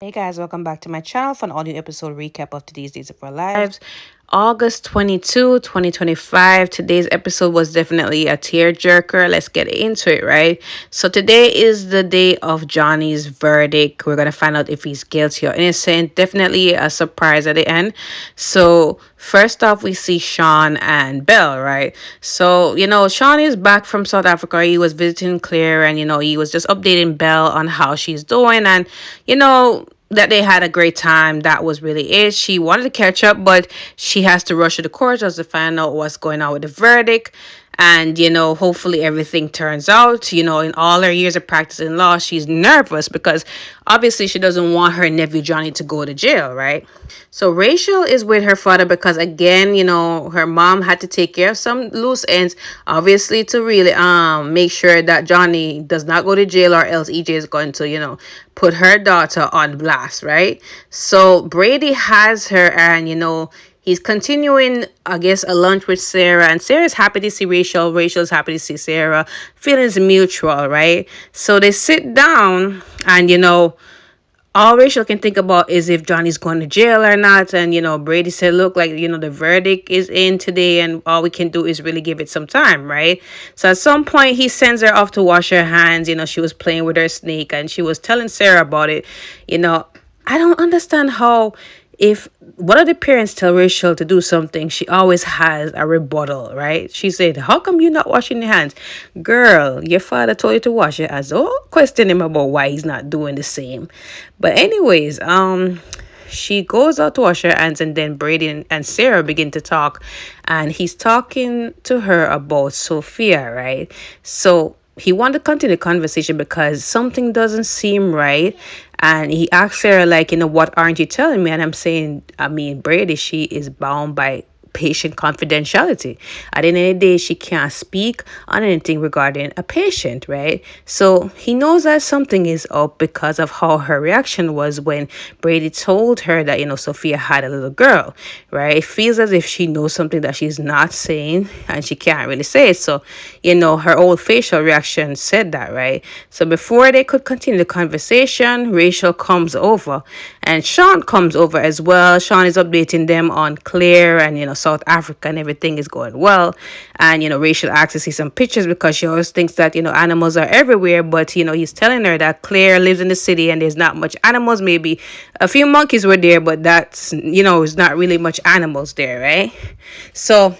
Hey guys, welcome back to my channel for an audio episode recap of today's Days of Our Lives. August 22, 2025. Today's episode was definitely a tearjerker. Let's get into it, right? So today is the day of Johnny's verdict. We're gonna find out if he's guilty or innocent. Definitely a surprise at the end. So first off, we see Sean and Belle, right? So, Sean is back from South Africa. He was visiting Claire and, he was just updating Belle on how she's doing. And, that they had a great time. That was really it. She wanted to catch up, but she has to rush to the court just to find out what's going on with the verdict. And, hopefully everything turns out. In all her years of practicing law, she's nervous because obviously she doesn't want her nephew Johnny to go to jail, right? So Rachel is with her father because again, her mom had to take care of some loose ends, obviously to really make sure that Johnny does not go to jail or else EJ is going to, put her daughter on blast, right? So Brady has her and he's continuing, I guess, a lunch with Sarah, and Sarah's happy to see Rachel. Rachel's happy to see Sarah. Feelings mutual, right? So they sit down, and all Rachel can think about is if Johnny's going to jail or not. And, Brady said, look, like, the verdict is in today and all we can do is really give it some time, right? So at some point, he sends her off to wash her hands. She was playing with her snake and she was telling Sarah about it. I don't understand how if one of the parents tell Rachel to do something, she always has a rebuttal, right? She said, how come you're not washing your hands? Girl, your father told you to wash your hands. Oh, question him about why he's not doing the same. But anyways, she goes out to wash her hands and then Brady and Sarah begin to talk and he's talking to her about Sophia, right? So he wanted to continue the conversation because something doesn't seem right. And he asked Sarah, like, what aren't you telling me? And I'm saying, Brady, she is bound by patient confidentiality. At the end of the day, she can't speak on anything regarding a patient, right? So he knows that something is up because of how her reaction was when Brady told her that, Sophia had a little girl, right? It feels as if she knows something that she's not saying and she can't really say it. So, her old facial reaction said that, right? So before they could continue the conversation, Rachel comes over and Sean comes over as well. Sean is updating them on Claire and, South Africa and everything is going well. And, Rachel asks to see some pictures because she always thinks that, animals are everywhere. But, he's telling her that Claire lives in the city and there's not much animals. Maybe a few monkeys were there, but that's, it's not really much animals there, right? So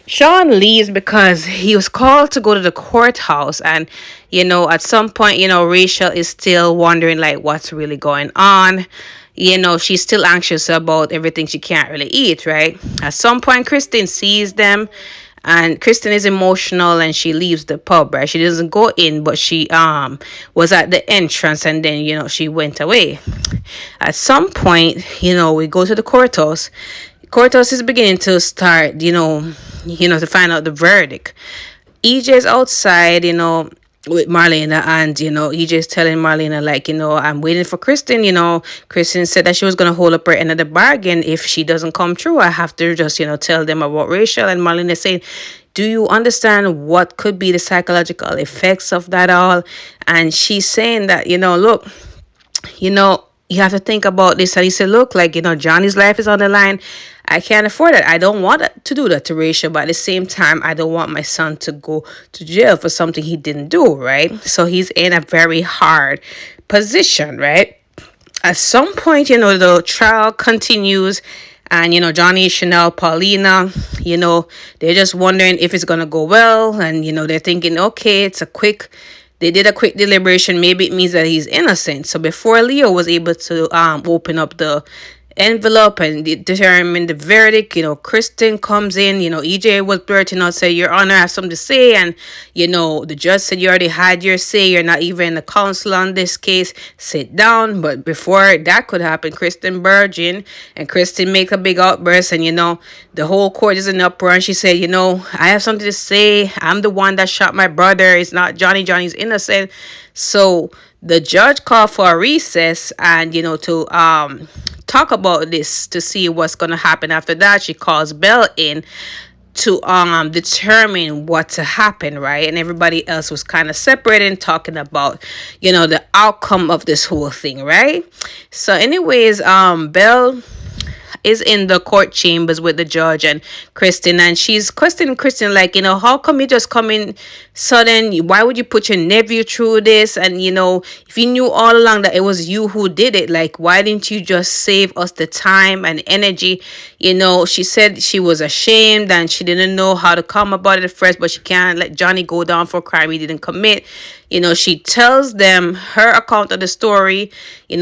Sean leaves because he was called to go to the courthouse. And, at some point, Rachel is still wondering, like, what's really going on. She's still anxious about everything she can't really eat, right? At some point, Kristen sees them and Kristen is emotional and she leaves the pub, right? She doesn't go in, but she was at the entrance and then, she went away. At some point, we go to the courthouse. Courthouse is beginning to start, to find out the verdict. EJ's outside, with Marlena and EJ's telling Marlena like I'm waiting for Kristen. Kristen said that she was gonna hold up her end of the bargain if she doesn't come through. I have to just tell them about Rachel. And Marlena saying, do you understand what could be the psychological effects of that all? And she's saying that look, you have to think about this. And he said, look, like, Johnny's life is on the line. I can't afford it. I don't want to do that to Rachel, but at the same time, I don't want my son to go to jail for something he didn't do, right? So he's in a very hard position, right? At some point, the trial continues and, Johnny, Chanel, Paulina, they're just wondering if it's going to go well. And, they're thinking, okay, they did a quick deliberation. Maybe it means that he's innocent. So before Leo was able to open up the envelope and determine the verdict, Kristen comes in. EJ was blurting out, say, Your Honor, I have something to say. And, the judge said you already had your say. You're not even the counsel on this case. Sit down. But before that could happen, Kristen barged in and Kristen make a big outburst. And, the whole court is in uproar. And she said, I have something to say. I'm the one that shot my brother. It's not Johnny. Johnny's innocent. So the judge called for a recess and, to talk about this to see what's going to happen after that. She calls Belle in to determine what to happen, right? And everybody else was kind of separated, talking about, the outcome of this whole thing, right? So anyways, Belle is in the court chambers with the judge and Kristen, and she's questioning Kristen, like, how come you just come in sudden? Why would you put your nephew through this? And if you knew all along that it was you who did it, like, why didn't you just save us the time and energy? She said she was ashamed and she didn't know how to come about it at first, but she can't let Johnny go down for a crime he didn't commit. She tells them her account of the story.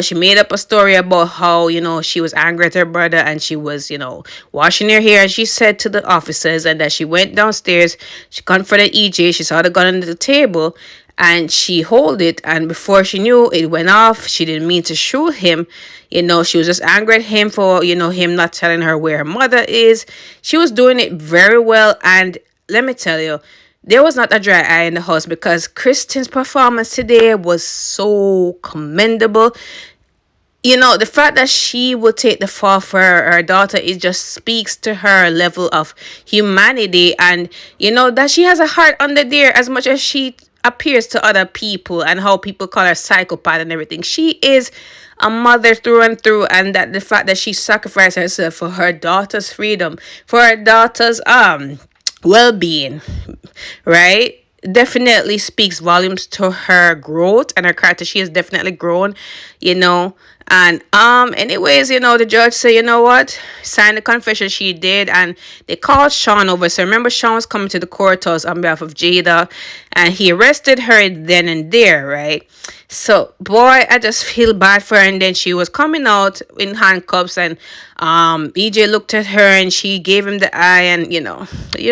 She made up a story about how, she was angry at her brother and she was, washing her hair. And she said to the officers, and that she went downstairs, she confronted EJ, she saw the gun on the table and she hold it, and before she knew, it went off. She didn't mean to shoot him. She was just angry at him for, him not telling her where her mother is. She was doing it very well, and let me tell you, there was not a dry eye in the house, because Kristen's performance today was so commendable. The fact that she would take the fall for her daughter, it just speaks to her level of humanity, and that she has a heart under there, as much as she appears to other people and how people call her psychopath and everything. She is a mother through and through, and that the fact that she sacrificed herself for her daughter's freedom, for her daughter's well-being, right, definitely speaks volumes to her growth and her character. She has definitely grown, you know. And anyways, the judge said, you know what, sign the confession. She did, and they called Sean over. So remember, Sean was coming to the courthouse on behalf of Jada, and he arrested her then and there, right? So boy, I just feel bad for her. And then she was coming out in handcuffs, and EJ looked at her and she gave him the eye, and you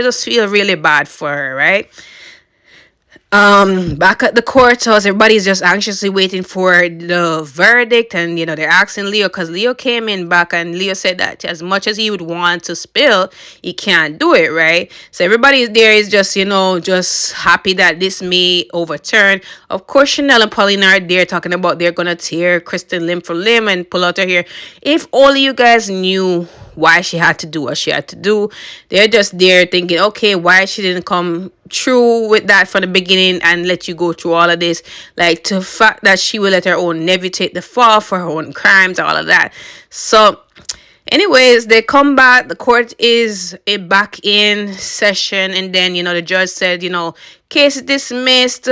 just feel really bad for her, right? Back at the courthouse, everybody's just anxiously waiting for the verdict, and they're asking Leo, because Leo came in back, and Leo said that as much as he would want to spill, he can't do it, right? So everybody there is just just happy that this may overturn. Of course, Chanel and Paulina are there talking about they're gonna tear Kristen limb for limb and pull out her hair. If only you guys knew why she had to do what she had to do. They're just there thinking, okay, why she didn't come true with that from the beginning and let you go through all of this. Like, the fact that she will let her own nephew take the fall for her own crimes, all of that. So anyways, they come back. The court is back in session, and then the judge said, case is dismissed.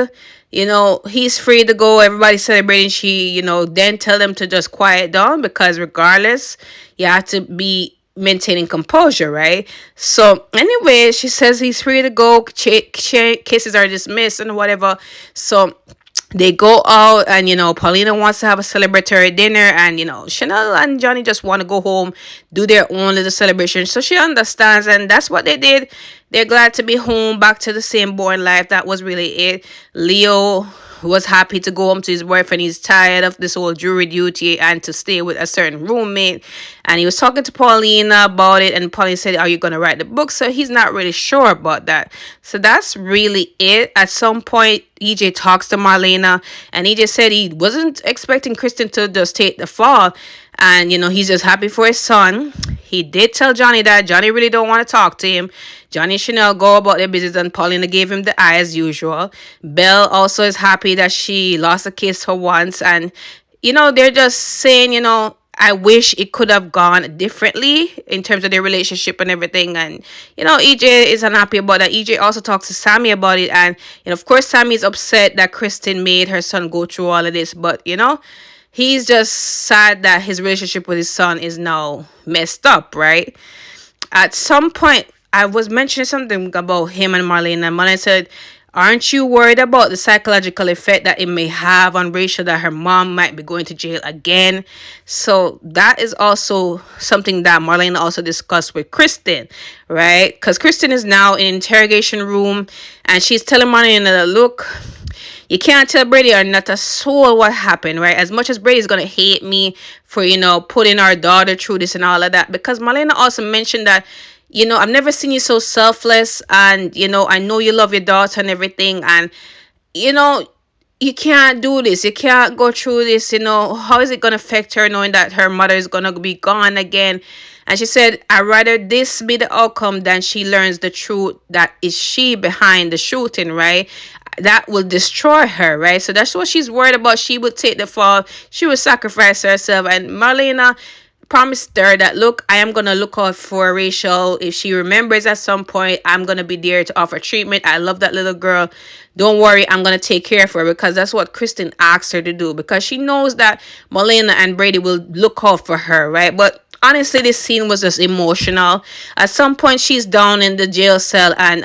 He's free to go. Everybody's celebrating. She then tell them to just quiet down, because regardless, you have to be maintaining composure, right? So anyway, she says he's free to go. Cases are dismissed and whatever. So they go out, and Paulina wants to have a celebratory dinner, and Chanel and Johnny just want to go home, do their own little celebration. So she understands, and that's what they did. They're glad to be home, back to the same boring life. That was really it. Leo was happy to go home to his wife, and he's tired of this whole jury duty and to stay with a certain roommate. And he was talking to Paulina about it, and Paulina said, are you going to write the book? So he's not really sure about that. So that's really it. At some point, EJ talks to Marlena, and EJ said he wasn't expecting Kristen to just take the fall. And he's just happy for his son. He did tell Johnny that Johnny really don't want to talk to him. Johnny and Chanel go about their business, and Paulina gave him the eye as usual. Belle also is happy that she lost a case for once, and they're just saying, I wish it could have gone differently in terms of their relationship and everything. And EJ is unhappy about that. EJ also talks to Sammy about it, and of course Sammy is upset that Kristen made her son go through all of this, but he's just sad that his relationship with his son is now messed up, right? At some point, I was mentioning something about him and Marlene, and Marlene said, aren't you worried about the psychological effect that it may have on Rachel, that her mom might be going to jail again? So that is also something that Marlene also discussed with Kristen, right? Because Kristen is now in interrogation room, and she's telling Marlene that, look, you can't tell Brady or not a soul what happened, right? As much as Brady's gonna hate me for, putting our daughter through this and all of that. Because Marlena also mentioned that, I've never seen you so selfless, and, I know you love your daughter and everything. And, you can't do this. You can't go through this. How is it going to affect her knowing that her mother is going to be gone again? And she said, I'd rather this be the outcome than she learns the truth that is she behind the shooting, right? That will destroy her, right? So that's what she's worried about. She would take the fall. She would sacrifice herself. And Marlena promised her that, look, I am gonna look out for Rachel. If she remembers at some point, I'm gonna be there to offer treatment. I love that little girl. Don't worry, I'm gonna take care of her, because that's what Kristen asked her to do, because she knows that Molina and Brady will look out for her, right? But honestly, this scene was just emotional. At some point, she's down in the jail cell, and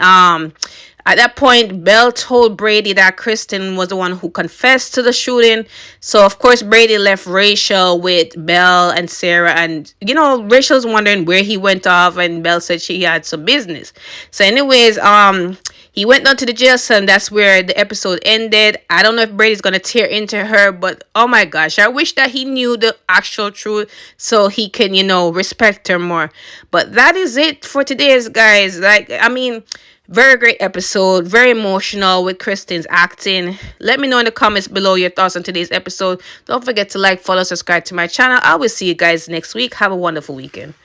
at that point, Belle told Brady that Kristen was the one who confessed to the shooting. So, of course, Brady left Rachel with Belle and Sarah. And, Rachel's wondering where he went off. And Belle said she had some business. So, anyways, he went down to the jail cell, and that's where the episode ended. I don't know if Brady's going to tear into her, but oh my gosh, I wish that he knew the actual truth so he can, respect her more. But that is it for today's, guys. Very great episode, very emotional with Kristen's acting. Let me know in the comments below your thoughts on today's episode. Don't forget to like, follow, subscribe to my channel. I will see you guys next week. Have a wonderful weekend.